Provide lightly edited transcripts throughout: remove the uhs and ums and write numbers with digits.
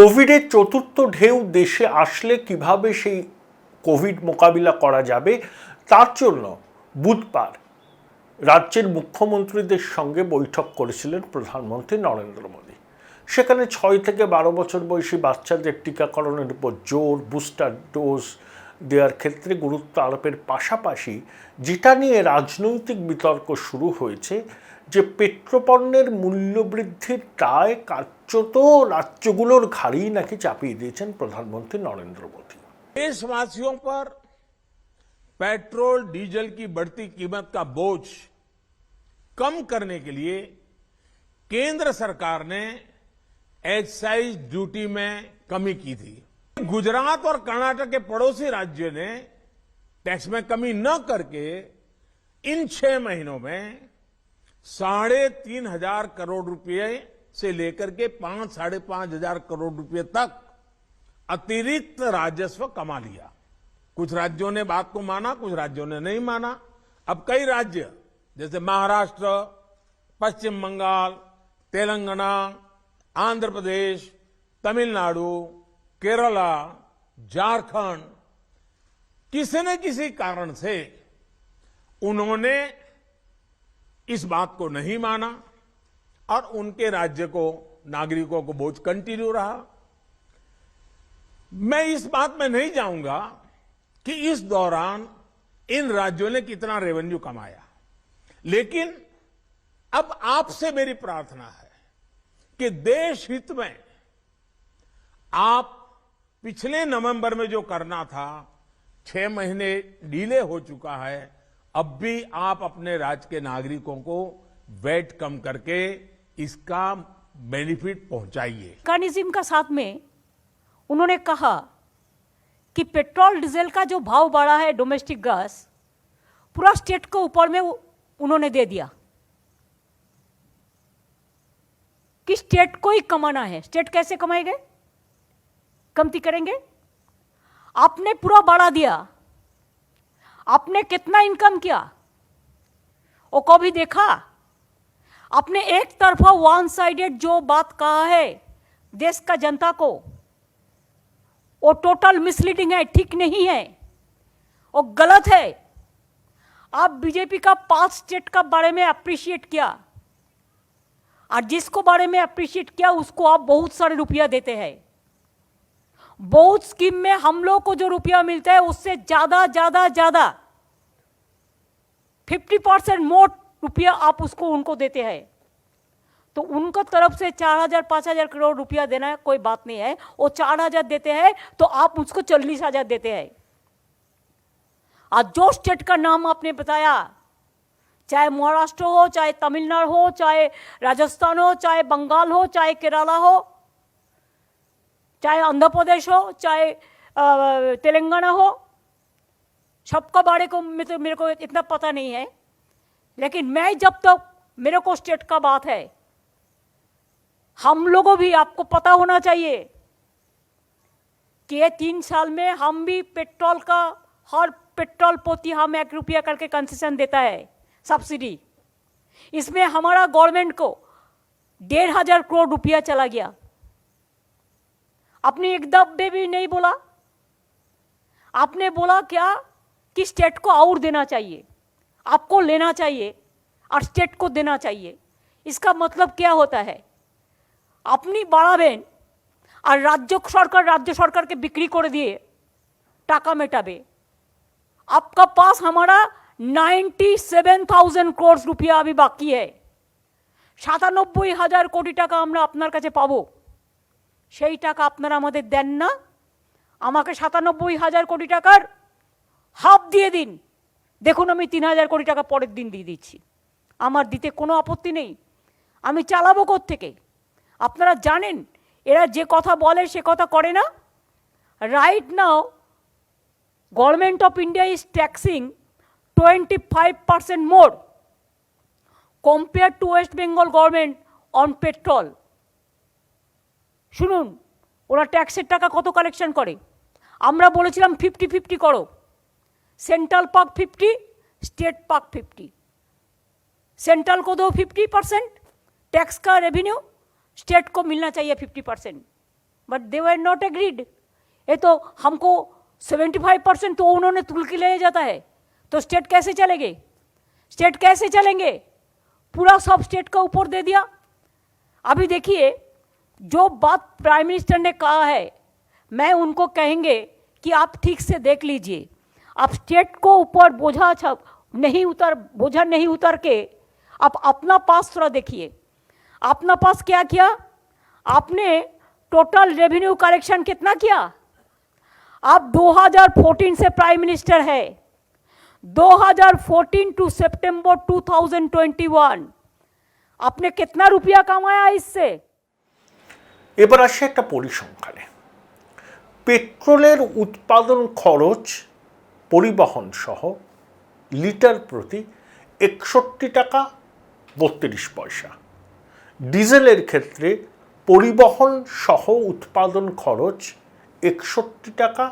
কোভিডের চতুর্থ ঢেউ দেশে আসলে কিভাবে সেই কোভিড মোকাবিলা করা যাবে তার জন্য বুধবার রাজ্যের মুখ্যমন্ত্রীদের সঙ্গে বৈঠক করেছিলেন প্রধানমন্ত্রী নরেন্দ্র মোদী। সেখানে 6 থেকে 12 বছর বয়সী বাচ্চাদের টিকাকরণের উপর জোর, বুস্টার ডোজ দেওয়ার ক্ষেত্রে গুরুত্ব আরোপের পাশাপাশি যেটা নিয়ে রাজনৈতিক বিতর্ক শুরু হয়েছে যে পেট্রোপণ্যের মূল্যবৃদ্ধির দায় কার্যত রাজ্যগুলোর ঘাড়েই নাকি চাপিয়ে দিয়েছেন প্রধানমন্ত্রী নরেন্দ্র মোদী। देशवासियों पर पेट्रोल डीजल की बढ़ती कीमत का बोझ कम करने के लिए केंद्र सरकार ने एक्साइज ड्यूटी में कमी की थी। गुजरात और कर्नाटक के पड़ोसी राज्यों ने टैक्स में कमी न करके इन 6 महीनों में 3,500 करोड़ रुपए से लेकर के 5,500 करोड़ रुपए तक अतिरिक्त राजस्व कमा लिया। कुछ राज्यों ने बात को माना, कुछ राज्यों ने नहीं माना। अब कई राज्य जैसे महाराष्ट्र, पश्चिम बंगाल, तेलंगाना, आंध्र प्रदेश, तमिलनाडु, केरला, झारखंड, किसी न किसी कारण से उन्होंने इस बात को नहीं माना और उनके राज्य को, नागरिकों को बोझ कंटिन्यू रहा। मैं इस बात में नहीं जाऊंगा कि इस दौरान इन राज्यों ने कितना रेवेन्यू कमाया, लेकिन अब आपसे मेरी प्रार्थना है कि देश हित में आप पिछले नवंबर में जो करना था, 6 महीने डिले हो चुका है, अब भी आप अपने राज्य के नागरिकों को वैट कम करके इसका बेनिफिट पहुंचाइए। मैकेनिज्म का साथ में उन्होंने कहा कि पेट्रोल डीजल का जो भाव बढ़ा है, डोमेस्टिक गैस पूरा स्टेट को ऊपर में उन्होंने दे दिया कि स्टेट को ही कमाना है। स्टेट कैसे कमाएंगे? कमती करेंगे? आपने पूरा बढ़ा दिया। आपने कितना इनकम किया वो कभी देखा? आपने एक तरफा वन साइडेड जो बात कहा है देश का जनता को, वो टोटल मिसलीडिंग है, ठीक नहीं है, वो गलत है। आप बीजेपी का 5 स्टेट का बारे में अप्रिशिएट किया और जिसको बारे में अप्रिशिएट किया उसको आप बहुत सारे रुपया देते हैं। बहुत स्कीम में हम लोग को जो रुपया मिलता है उससे ज्यादा 50% मोर रुपया आप उसको उनको देते हैं। तो उनको तरफ से 4,000-5,000 करोड़ रुपया देना कोई बात नहीं है। वो 4,000 देते हैं तो आप उसको 40,000 देते हैं। आज जो स्टेट का नाम आपने बताया, चाहे महाराष्ट्र हो, चाहे तमिलनाडु हो, चाहे राजस्थान हो, चाहे बंगाल हो, चाहे केरला हो, चाहे आंध्र प्रदेश हो, चाहे तेलंगाना हो, सबका बारे को मेरे को इतना पता नहीं है। लेकिन मैं जब तक मेरे को स्टेट का बात है, हम लोगों भी आपको पता होना चाहिए कि ये 3 साल में हम भी पेट्रोल का हर पेट्रोल पोती हम 1 रुपया करके कंसेशन देता है, सब्सिडी। इसमें हमारा गवर्नमेंट को 1,500 करोड़ रुपया चला गया। आपने एक दफे भी नहीं बोला। आपने बोला क्या कि स्टेट को और देना चाहिए, आपको लेना चाहिए और स्टेट को देना चाहिए। इसका मतलब क्या होता है? अपनी বাড়াবেন আর রাজ্য সরকারকে বিক্রি করে দিয়ে টাকা মেটাবে। आपका पास हमारा 97,000 करोड़ रुपया अभी बाकी है। 97,000 কোটি টাকা আমরা আপনার কাছে পাবো। সেই টাকা আপনারা আমাদের দেন না। আমাকে 97,000 কোটি টাকার হাফ দিয়ে দিন। দেখুন আমি 3,000 কোটি টাকা পরের দিন দিয়ে দিচ্ছি। আমার দিতে কোনো আপত্তি নেই। আমি চালাবো কোত্থেকে? আপনারা জানেন এরা যে কথা বলে সে কথা করে না। Right now government of India is taxing 25% more compare to West Bengal government on petrol. শুনুন ওরা ট্যাক্সের টাকা কত কালেকশন করে। আমরা বলেছিলাম 50-50 করো। सेंट्रल पाक 50, स्टेट पाक 50। सेंट्रल को दो 50% टैक्स का रेवेन्यू, स्टेट को मिलना चाहिए 50%। But they were not agreed. ये तो हमको 75% तो उन्होंने तुल के ले जाता है, तो स्टेट कैसे चलेंगे? स्टेट कैसे चलेंगे? पूरा सब स्टेट का ऊपर दे दिया। अभी देखिए, जो बात प्राइम मिनिस्टर ने कहा है, मैं उनको कहेंगे कि आप ठीक से देख लीजिए, आप स्टेट को ऊपर बोझा नहीं उतर के आप अपना पास थोड़ा देखिए। अपना पास क्या किया आपने? टोटल रेवेन्यू कलेक्शन कितना किया? आप 2014 से प्राइम मिनिस्टर है, 2014 टू सितंबर 2021 आपने कितना रुपया कमाया इससे? এবার আসে একটা পরিসংখ্যানে। পেট্রোলের উৎপাদন খরচ পরিবহন সহ লিটার প্রতি 61 টাকা 32 পয়সা। ডিজেলের ক্ষেত্রে পরিবহন সহ উৎপাদন খরচ 61 টাকা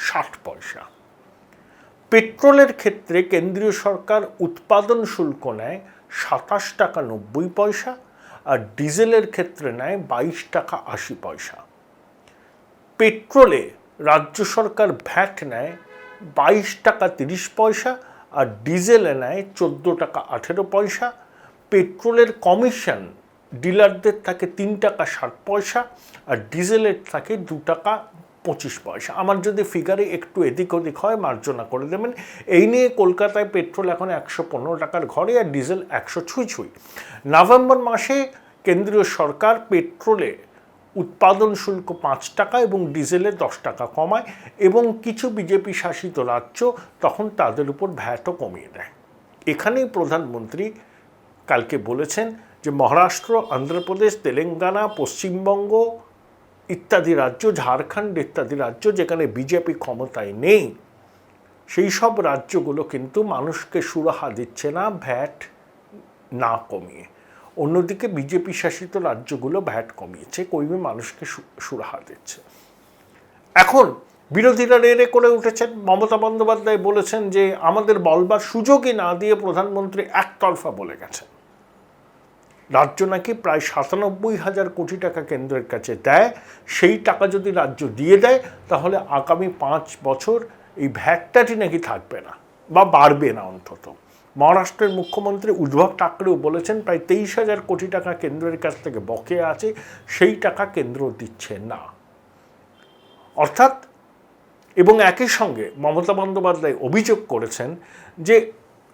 60 পয়সা। পেট্রোলের ক্ষেত্রে কেন্দ্রীয় সরকার উৎপাদন শুল্ক নেয় 27 টাকা 90 পয়সা, আর ডিজেলের ক্ষেত্রে নেয় 22 টাকা 80 পয়সা। পেট্রোলে রাজ্য সরকার ভ্যাট নেয় 22 টাকা 30 পয়সা, আর ডিজেলে নেয় 14 টাকা 18 পয়সা। পেট্রোলের কমিশন ডিলারদের থাকে 3 টাকা 60 পয়সা, আর ডিজেলের থাকে 2 টাকা 25 পয়সা। আমার যদি ফিগারে একটু এদিক ওদিক হয় মার্জনা করে দেবেন। এই নিয়ে কলকাতায় পেট্রোল এখন 115 টাকার ঘরে, আর ডিজেল 100 ছুঁই। নভেম্বর মাসে কেন্দ্রীয় সরকার পেট্রোলে উৎপাদন শুল্ক 5 টাকা এবং ডিজেলে 10 টাকা কমায়, এবং কিছু বিজেপি শাসিত রাজ্য তখন তাদের উপর ভ্যাটও কমিয়ে দেয়। এখানেই প্রধানমন্ত্রী কালকে বলেছেন যে মহারাষ্ট্র, অন্ধ্রপ্রদেশ, তেলেঙ্গানা, পশ্চিমবঙ্গ ইত্যাদি রাজ্য, ঝাড়খণ্ড ইত্যাদি রাজ্য যেখানে বিজেপি ক্ষমতায় নেই, সেই সব রাজ্যগুলো কিন্তু মানুষকে সুরাহা দিচ্ছে না ভ্যাট না কমিয়ে। অন্যদিকে বিজেপি শাসিত রাজ্যগুলো ভ্যাট কমিয়েছে, কমিয়ে মানুষকে সুরাহা দিচ্ছে। এখন বিরোধীরা রেড়ে করে উঠেছেন। মমতা বন্দ্যোপাধ্যায় বলেছেন যে আমাদের বলবার সুযোগই না দিয়ে প্রধানমন্ত্রী একতরফা বলে গেছেন। রাজ্য নাকি প্রায় 97,000 কোটি টাকা কেন্দ্রের কাছে দেয়, সেই টাকা যদি রাজ্য দিয়ে দেয় তাহলে আগামী 5 বছর এই ভ্যাটটাটি নাকি থাকবে না বা বাড়বে না অন্তত। মহারাষ্ট্রের মুখ্যমন্ত্রী উদ্ধব ঠাকরেও বলেছেন প্রায় 23,000 কোটি টাকা কেন্দ্রের কাছ থেকে বকেয়া আছে, সেই টাকা কেন্দ্র দিচ্ছে না। অর্থাৎ, এবং একই সঙ্গে মমতা বন্দ্যোপাধ্যায় অভিযোগ করেছেন যে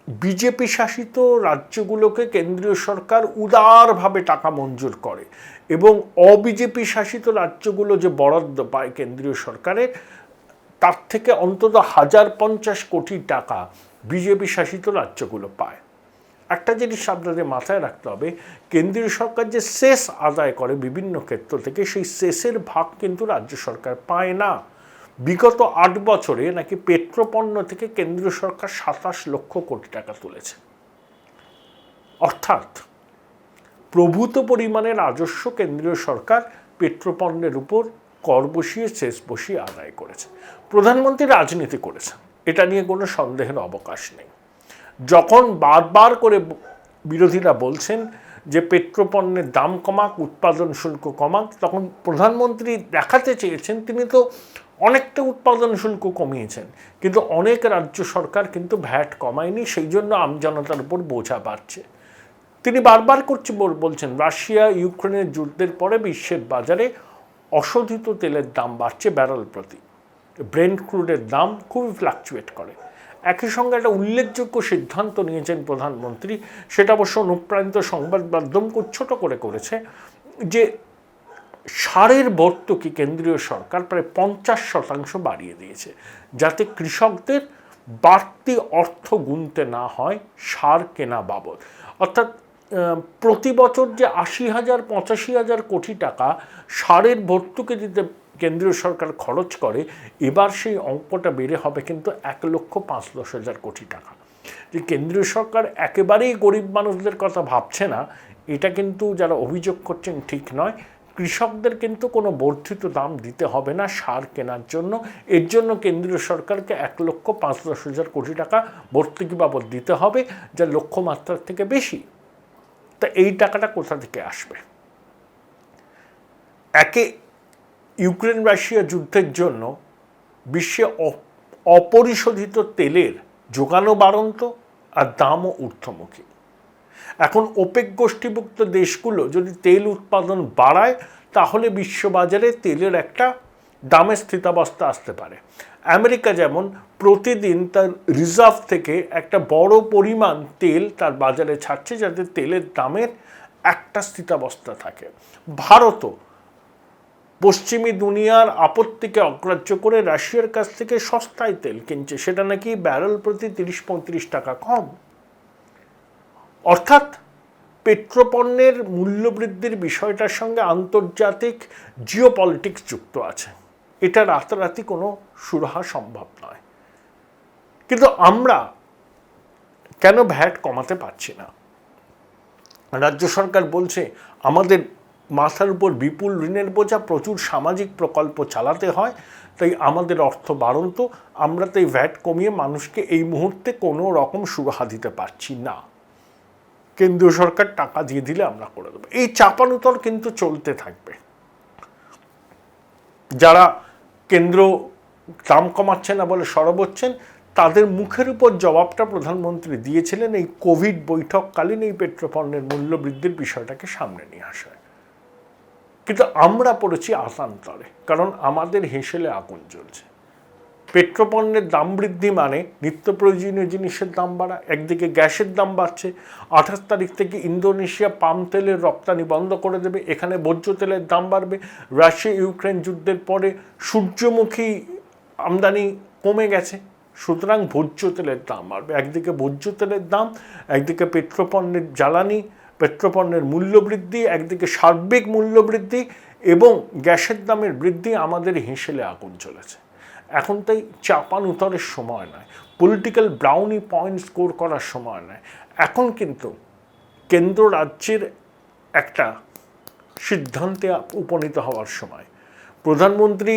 বিজেপি শাসিত রাজ্যগুলোকে কেন্দ্রীয় সরকার উদারভাবে টাকা মঞ্জুর করে, এবং অবিজেপি শাসিত রাজ্যগুলো যে বরাদ্দ পায় কেন্দ্রীয় সরকারের, তার থেকে অন্তত 1050 কোটি টাকা বিজেপি শাসিত রাজ্যগুলো পায়। একটা জিনিস আপনাদের মাথায় রাখতে হবে, কেন্দ্রীয় সরকার যে সেস আদায় করে বিভিন্ন ক্ষেত্র থেকে, সেই সেসের ভাগ কিন্তু রাজ্য সরকার পায় না। বিগত 8 বছরে নাকি পেট্রোপণ্য থেকে কেন্দ্রীয় সরকার 27 লক্ষ কোটি টাকা তুলেছে। অর্থাৎ প্রভূত পরিমাণে রাজস্ব কেন্দ্রীয় সরকার পেট্রোপণ্যের উপর কর বসিয়ে সেস বসিয়ে আদায় করেছে। প্রধানমন্ত্রী রাজনীতি করেছেন, এটা নিয়ে কোনো সন্দেহের অবকাশ নেই। যখন বারবার করে বিরোধীরা বলছেন যে পেট্রোপণ্যের দাম কমাক, উৎপাদন শুল্ক কমাক, তখন প্রধানমন্ত্রী দেখাতে চেয়েছেন তিনি তো অনেকটা উৎপাদন শুল্ক কমিয়েছেন, কিন্তু অনেক রাজ্য সরকার কিন্তু ভ্যাট কমায়নি, সেই জন্য আমজনতার উপর বোঝা বাড়ছে। তিনি বারবার বলছেন রাশিয়া ইউক্রেনের যুদ্ধের পরে বিশ্বের বাজারে অশোধিত তেলের দাম বাড়ছে ব্যারেল প্রতি। ব্রেন্ট ক্রুডের দাম খুবই ফ্লাকচুয়েট করে। একই সঙ্গে একটা উল্লেখযোগ্য সিদ্ধান্ত নিয়েছেন প্রধানমন্ত্রী, সেটা অবশ্য অনুপ্রাণিত সংবাদ মাধ্যম ছোট করে করেছে, যে সারের ভর্তুকি কেন্দ্রীয় সরকার প্রায় 50% বাড়িয়ে দিয়েছে, যাতে কৃষকদের বাড়তি অর্থ গুনতে না হয় সার কেনা বাবদ। অর্থাৎ প্রতি বছর যে 80,000-85,000 কোটি টাকা সারের ভর্তুকি দিতে কেন্দ্রীয় সরকার খরচ করে, এবার সেই অঙ্কটা বেড়ে হবে কিন্তু 1,05,10,000 কোটি টাকা। যে কেন্দ্রীয় সরকার একেবারেই গরিব মানুষদের কথা ভাবছে না, এটা কিন্তু যারা অভিযোগ করছেন ঠিক নয়। কৃষকদের কিন্তু কোনো বর্ধিত দাম দিতে হবে না সার কেনার জন্য, এর জন্য কেন্দ্রীয় সরকারকে 1,05,10,000 কোটি টাকা ভর্তুকি বাবদ দিতে হবে, যা লক্ষ্যমাত্রার থেকে বেশি। তা এই টাকাটা কোথা থেকে আসবে? একে ইউক্রেন রাশিয়া যুদ্ধের জন্য বিশ্বে অপরিশোধিত তেলের যোগানও বাড়ন্ত আর দামও ঊর্ধ্বমুখী। এখন ওপেক গোষ্ঠীভুক্ত দেশগুলো যদি তেল উৎপাদন বাড়ায় তাহলে বিশ্ববাজারে তেলের একটা দামের স্থিতাবস্থা আসতে পারে। আমেরিকা যেমন প্রতিদিন তার রিজার্ভ থেকে একটা বড় পরিমাণ তেল তার বাজারে ছাড়ছে যাতে তেলের দামের একটা স্থিতাবস্থা থাকে। ভারতও পশ্চিমী দুনিয়ার আপত্তিকে অগ্রাহ্য করে রাশিয়ার কাছ থেকে সস্তায় তেল কিনছে, সেটা নাকি ব্যারেল প্রতি 30-35 টাকা কম। অর্থাৎ পেট্রোপণ্যের মূল্যবৃদ্ধির বিষয়টার সঙ্গে আন্তর্জাতিক জিওপলিটিক্স যুক্ত আছে। এটা রাতারাতি কোনো সুরাহা সম্ভব নয়। কিন্তু আমরা কেন ভ্যাট কমাতে পারছি না? রাজ্য সরকার বলছে আমাদের মাথার উপর বিপুল ঋণের বোঝা, প্রচুর সামাজিক প্রকল্প চালাতে হয়, তাই আমাদের অর্থ বাড়ন্ত, আমরা তাই ভ্যাট কমিয়ে মানুষকে এই মুহূর্তে কোনো রকম সুরাহা দিতে পারছি না। কেন্দ্রীয় সরকার টাকা দিয়ে দিলে আমরা করে দেবো। এই চাপানুতর কিন্তু চলতে থাকবে। যারা কেন্দ্র দাম কমাচ্ছে না বলে সরব হচ্ছেন তাদের মুখের উপর জবাবটা প্রধানমন্ত্রী দিয়েছিলেন এই কোভিড বৈঠককালীন এই পেট্রোপণ্যের মূল্য বৃদ্ধির বিষয়টাকে সামনে নিয়ে আসায়। কিন্তু আমরা পড়েছি আতান্তরে, কারণ আমাদের হেসেলে আগুন জ্বলছে। পেট্রোপণ্যের দাম বৃদ্ধি মানে নিত্য প্রয়োজনীয় জিনিসের দাম বাড়া। একদিকে গ্যাসের দাম বাড়ছে, 28 তারিখ থেকে ইন্দোনেশিয়া পাম তেলের রপ্তানি বন্ধ করে দেবে, এখানে ভোজ্য তেলের দাম বাড়বে। রাশিয়া ইউক্রেন যুদ্ধের পরে সূর্যমুখী আমদানি কমে গেছে, সুতরাং ভোজ্য তেলের দাম বাড়বে। একদিকে ভোজ্য তেলের দাম, একদিকে পেট্রোপণ্যের জ্বালানি, পেট্রোপণ্যের মূল্যবৃদ্ধি, একদিকে সার্বিক মূল্যবৃদ্ধি এবং গ্যাসের দামের বৃদ্ধি আমাদের হেসেলে আগুন চলেছে। এখন তাই চাপানুতরের সময় নয়, পলিটিক্যাল ব্রাউনি পয়েন্ট স্কোর করার সময় নয়। এখন কিন্তু কেন্দ্র রাজ্যের একটা সিদ্ধান্তে উপনীত হওয়ার সময়। প্রধানমন্ত্রী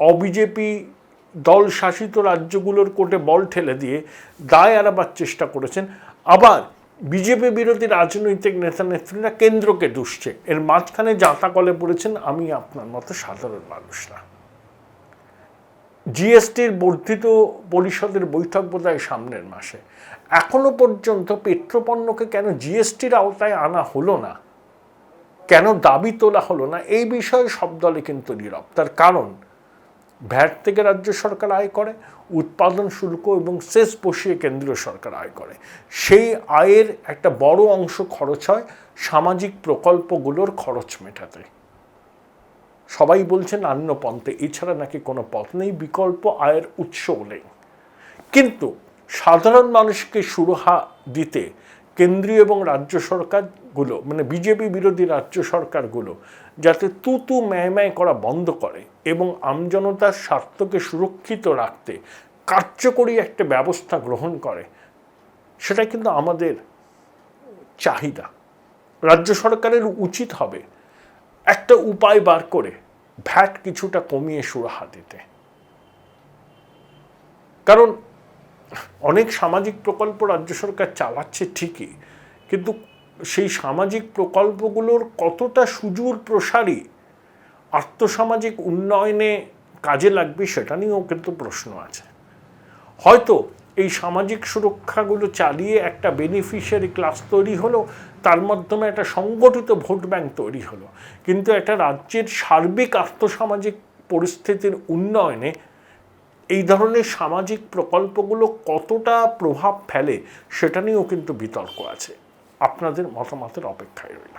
অবিজেপি দল শাসিত রাজ্যগুলোর কোর্টে বল ঠেলে দিয়ে দায় এড়াবার চেষ্টা করেছেন, আবার বিজেপি বিরোধী রাজনৈতিক নেতা নেত্রীরা কেন্দ্রকে দুষছে। এর মাঝখানে জাঁতা কলে পড়েছেন আমি আপনার মতো সাধারণ মানুষরা। জিএসটির বর্ধিত পরিষদের বৈঠক বোধহয় সামনের মাসে। এখনো পর্যন্ত পেট্রোপণ্যকে কেন জিএসটির আওতায় আনা হলো না, কেন দাবি তোলা হলো না, এই বিষয়ে সব দলে কিন্তু নীরব। তার কারণ ভ্যাট থেকে রাজ্য সরকার আয় করে, উৎপাদন শুল্ক এবং সেস বসিয়ে কেন্দ্রীয় সরকার আয় করে। সেই আয়ের একটা বড় অংশ খরচ হয় সামাজিক প্রকল্পগুলোর খরচ মেটাতে। সবাই বলছেন নান্য পন্থে, এছাড়া নাকি কোনো পথ নেই, বিকল্প আয়ের উৎসও নেই। কিন্তু সাধারণ মানুষকে সুরাহা দিতে কেন্দ্রীয় এবং রাজ্য সরকারগুলো, মানে বিজেপি বিরোধী রাজ্য সরকারগুলো যাতে তুতু ম্যায় করা বন্ধ করে এবং আমজনতার স্বার্থকে সুরক্ষিত রাখতে কার্যকরী একটা ব্যবস্থা গ্রহণ করে, সেটা কিন্তু আমাদের চাহিদা। রাজ্য সরকারের উচিত হবে একটা উপায় বার করে ভ্যাট কিছুটা কমিয়ে সুরাহা দিতে। কারণ অনেক সামাজিক প্রকল্প রাজ্য সরকার চালাচ্ছে ঠিকই, কিন্তু সেই সামাজিক প্রকল্পগুলোর কতটা সুদূর প্রসারী আর্থসামাজিক উন্নয়নে কাজে লাগবে সেটা নিয়েও কিন্তু প্রশ্ন আছে। হয়তো এই সামাজিক সুরক্ষাগুলো চালিয়ে একটা বেনিফিশিয়ারি ক্লাস তৈরি হলো, তার মাধ্যমে একটা সংগঠিত ভোট ব্যাংক তৈরি হলো, কিন্তু একটা রাজ্যের সার্বিক আর্থসামাজিক পরিস্থিতির উন্নয়নে এই ধরনের সামাজিক প্রকল্পগুলো কতটা প্রভাব ফেলে সেটা নিয়েও কিন্তু বিতর্ক আছে। আপনাদের মতামতের অপেক্ষায় রইল।